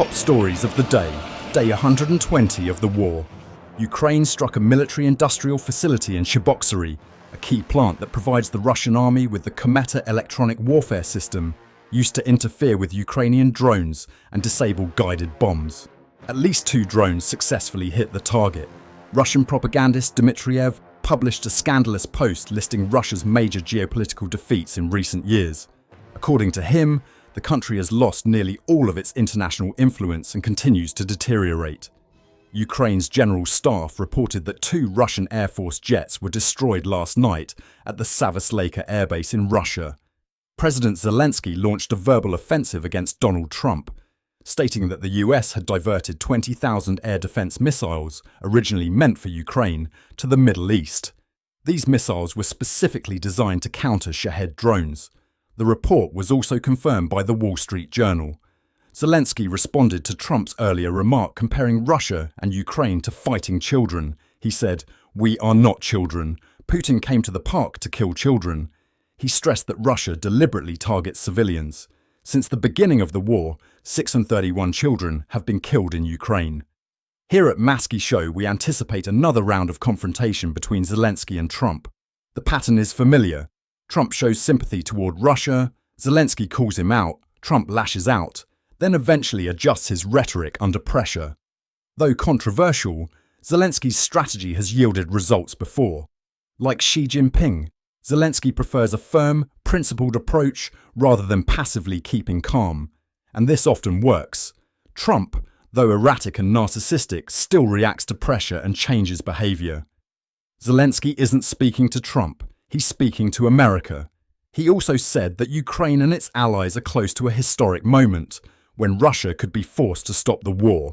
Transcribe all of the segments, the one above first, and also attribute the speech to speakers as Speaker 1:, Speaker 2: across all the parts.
Speaker 1: Top stories of the day 120 of the war. Ukraine struck a military-industrial facility in Cheboksary, a key plant that provides the Russian army with the Kometa electronic warfare system used to interfere with Ukrainian drones and disable guided bombs. At least 2 drones successfully hit the target. Russian propagandist Dmitriev published a scandalous post listing Russia's major geopolitical defeats in recent years. According to him, the country has lost nearly all of its international influence and continues to deteriorate. Ukraine's general staff reported that 2 Russian Air Force jets were destroyed last night at the Savoslayka airbase in Russia. President Zelensky launched a verbal offensive against Donald Trump, stating that the US had diverted 20,000 air defense missiles, originally meant for Ukraine, to the Middle East. These missiles were specifically designed to counter Shahed drones. The report was also confirmed by the Wall Street Journal. Zelensky responded to Trump's earlier remark comparing Russia and Ukraine to fighting children. He said, "We are not children. Putin came to the park to kill children." He stressed that Russia deliberately targets civilians. Since the beginning of the war, 631 children have been killed in Ukraine. Here at MASKI Show, we anticipate another round of confrontation between Zelensky and Trump. The pattern is familiar. Trump shows sympathy toward Russia, Zelensky calls him out, Trump lashes out, then eventually adjusts his rhetoric under pressure. Though controversial, Zelensky's strategy has yielded results before. Like Xi Jinping, Zelensky prefers a firm, principled approach rather than passively keeping calm. And this often works. Trump, though erratic and narcissistic, still reacts to pressure and changes behavior. Zelensky isn't speaking to Trump, he's speaking to America. He also said that Ukraine and its allies are close to a historic moment, when Russia could be forced to stop the war.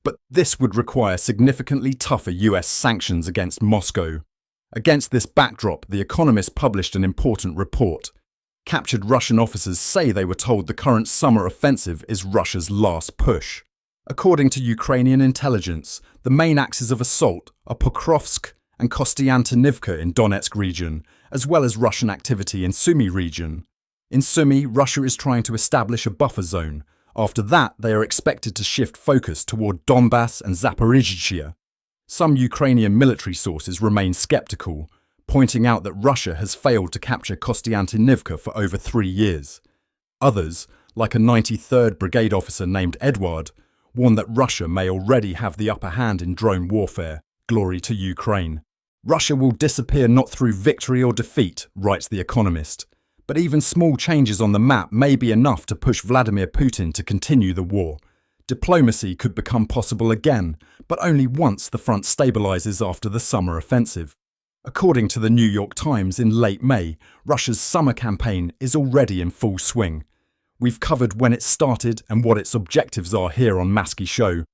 Speaker 1: But this would require significantly tougher US sanctions against Moscow. Against this backdrop, The Economist published an important report. Captured Russian officers say they were told the current summer offensive is Russia's last push. According to Ukrainian intelligence, the main axes of assault are Pokrovsk and Kostiantynivka in Donetsk region, as well as Russian activity in Sumy region. In Sumy, Russia is trying to establish a buffer zone. After that, they are expected to shift focus toward Donbass and Zaporizhzhia. Some Ukrainian military sources remain skeptical, pointing out that Russia has failed to capture Kostiantynivka for over 3 years. Others, like a 93rd Brigade officer named Edward, warn that Russia may already have the upper hand in drone warfare. Glory to Ukraine. Russia will disappear not through victory or defeat, writes The Economist. But even small changes on the map may be enough to push Vladimir Putin to continue the war. Diplomacy could become possible again, but only once the front stabilizes after the summer offensive. According to the New York Times, in late May, Russia's summer campaign is already in full swing. We've covered when it started and what its objectives are here on MASKI Show.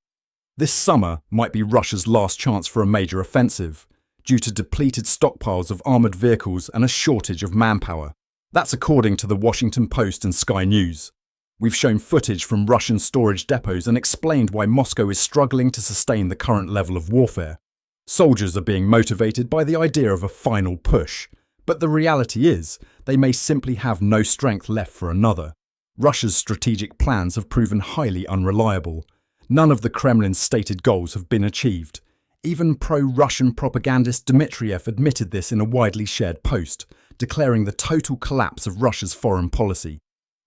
Speaker 1: This summer might be Russia's last chance for a major offensive, due to depleted stockpiles of armoured vehicles and a shortage of manpower. That's according to the Washington Post and Sky News. We've shown footage from Russian storage depots and explained why Moscow is struggling to sustain the current level of warfare. Soldiers are being motivated by the idea of a final push, but the reality is they may simply have no strength left for another. Russia's strategic plans have proven highly unreliable. None of the Kremlin's stated goals have been achieved. Even pro-Russian propagandist Dmitriev admitted this in a widely shared post, declaring the total collapse of Russia's foreign policy.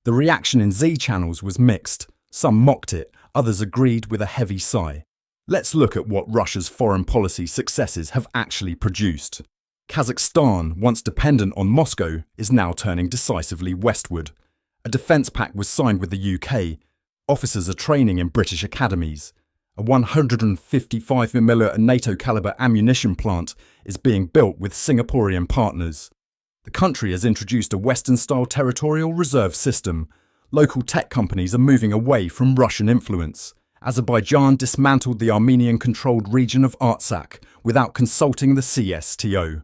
Speaker 1: The reaction in Z channels was mixed. Some mocked it, others agreed with a heavy sigh. Let's look at what Russia's foreign policy successes have actually produced. Kazakhstan, once dependent on Moscow, is now turning decisively westward. A defence pact was signed with the UK. Officers are training in British academies. A 155mm NATO-caliber ammunition plant is being built with Singaporean partners. The country has introduced a Western-style territorial reserve system. Local tech companies are moving away from Russian influence. Azerbaijan dismantled the Armenian-controlled region of Artsakh without consulting the CSTO.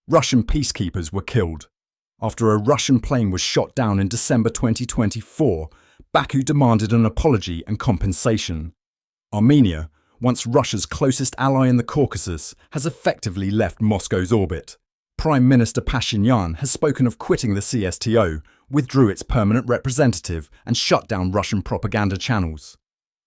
Speaker 1: Russian peacekeepers were killed. After a Russian plane was shot down in December 2024, Baku demanded an apology and compensation. Armenia, once Russia's closest ally in the Caucasus, has effectively left Moscow's orbit. Prime Minister Pashinyan has spoken of quitting the CSTO, withdrew its permanent representative, and shut down Russian propaganda channels.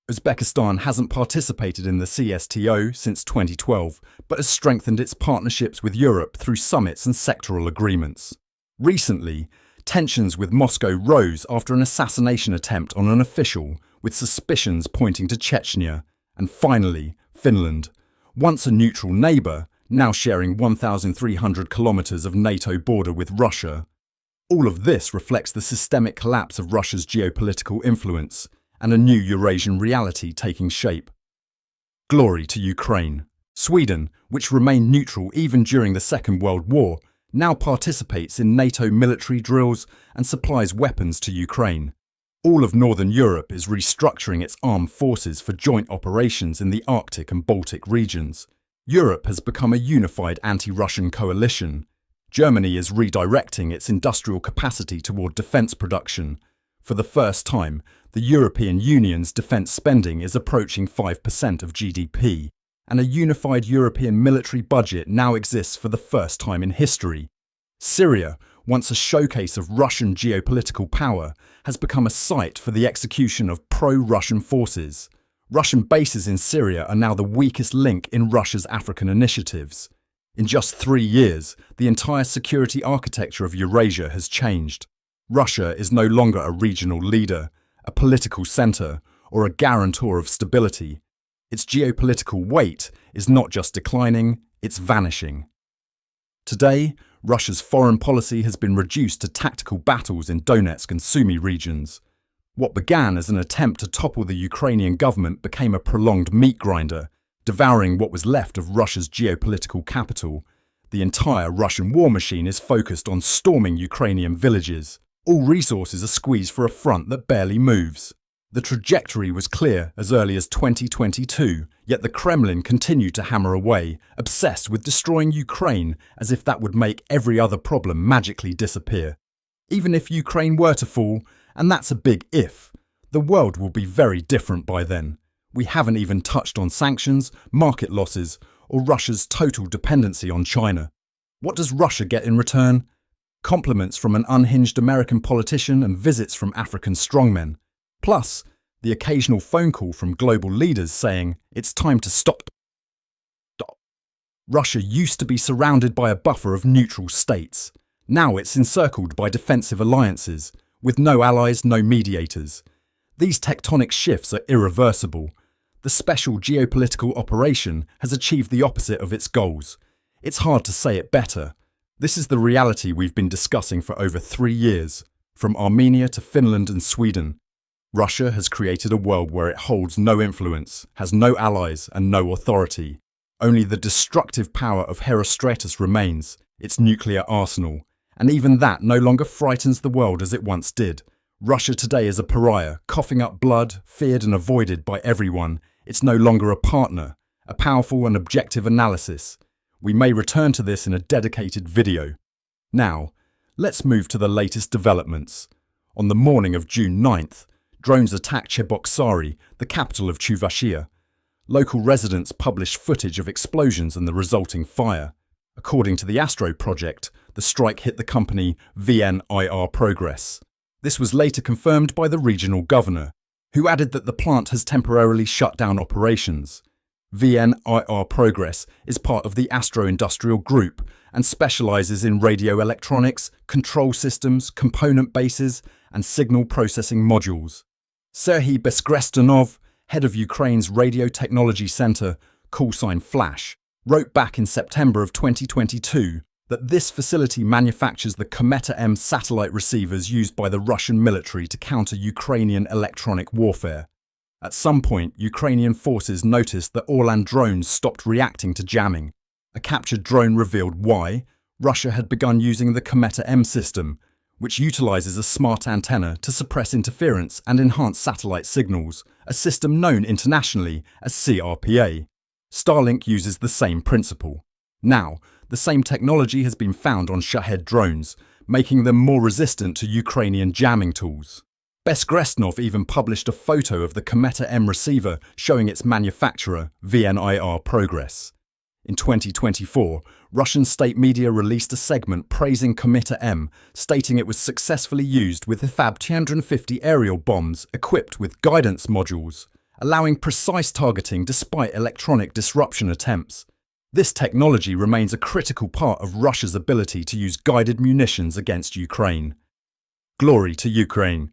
Speaker 1: Uzbekistan hasn't participated in the CSTO since 2012, but has strengthened its partnerships with Europe through summits and sectoral agreements. Recently, tensions with Moscow rose after an assassination attempt on an official, with suspicions pointing to Chechnya. And finally, Finland, once a neutral neighbour, now sharing 1,300 kilometres of NATO border with Russia. All of this reflects the systemic collapse of Russia's geopolitical influence and a new Eurasian reality taking shape. Glory to Ukraine. Sweden, which remained neutral even during the Second World War, now participates in NATO military drills and supplies weapons to Ukraine. All of Northern Europe is restructuring its armed forces for joint operations in the Arctic and Baltic regions. Europe has become a unified anti-Russian coalition. Germany is redirecting its industrial capacity toward defence production. For the first time, the European Union's defence spending is approaching 5% of GDP, and a unified European military budget now exists for the first time in history. Syria, once a showcase of Russian geopolitical power, has become a site for the execution of pro-Russian forces. Russian bases in Syria are now the weakest link in Russia's African initiatives. In just 3 years, the entire security architecture of Eurasia has changed. Russia is no longer a regional leader, a political centre, or a guarantor of stability. Its geopolitical weight is not just declining, it's vanishing. Today, Russia's foreign policy has been reduced to tactical battles in Donetsk and Sumy regions. What began as an attempt to topple the Ukrainian government became a prolonged meat grinder, devouring what was left of Russia's geopolitical capital. The entire Russian war machine is focused on storming Ukrainian villages. All resources are squeezed for a front that barely moves. The trajectory was clear as early as 2022, yet the Kremlin continued to hammer away, obsessed with destroying Ukraine as if that would make every other problem magically disappear. Even if Ukraine were to fall, and that's a big if, the world will be very different by then. We haven't even touched on sanctions, market losses, or Russia's total dependency on China. What does Russia get in return? Compliments from an unhinged American politician and visits from African strongmen. Plus, the occasional phone call from global leaders saying, it's time to stop. Russia used to be surrounded by a buffer of neutral states. Now it's encircled by defensive alliances, with no allies, no mediators. These tectonic shifts are irreversible. The special geopolitical operation has achieved the opposite of its goals. It's hard to say it better. This is the reality we've been discussing for over 3 years, from Armenia to Finland and Sweden. Russia has created a world where it holds no influence, has no allies and no authority. Only the destructive power of Herostratus remains, its nuclear arsenal, and even that no longer frightens the world as it once did. Russia today is a pariah, coughing up blood, feared and avoided by everyone. It's no longer a partner, a powerful and objective analysis. We may return to this in a dedicated video. Now, let's move to the latest developments. On the morning of June 9th, drones attacked Cheboksary, the capital of Chuvashia. Local residents published footage of explosions and the resulting fire. According to the Astro project, the strike hit the company VNIR Progress. This was later confirmed by the regional governor, who added that the plant has temporarily shut down operations. VNIR Progress is part of the Astro Industrial Group and specializes in radio electronics, control systems, component bases, and signal processing modules. Serhiy Bezkrestanov, head of Ukraine's Radio Technology Center, callsign Flash, wrote back in September of 2022 that this facility manufactures the Kometa-M satellite receivers used by the Russian military to counter Ukrainian electronic warfare. At some point, Ukrainian forces noticed that Orlan drones stopped reacting to jamming. A captured drone revealed why. Russia had begun using the Kometa-M system, which utilizes a smart antenna to suppress interference and enhance satellite signals, a system known internationally as CRPA. Starlink uses the same principle. Now, the same technology has been found on Shahed drones, making them more resistant to Ukrainian jamming tools. Bezkrestanov even published a photo of the Kometa-M receiver showing its manufacturer, VNIR Progress. In 2024, Russian state media released a segment praising Kometa-M, stating it was successfully used with Ifab 250 aerial bombs equipped with guidance modules, allowing precise targeting despite electronic disruption attempts. This technology remains a critical part of Russia's ability to use guided munitions against Ukraine. Glory to Ukraine!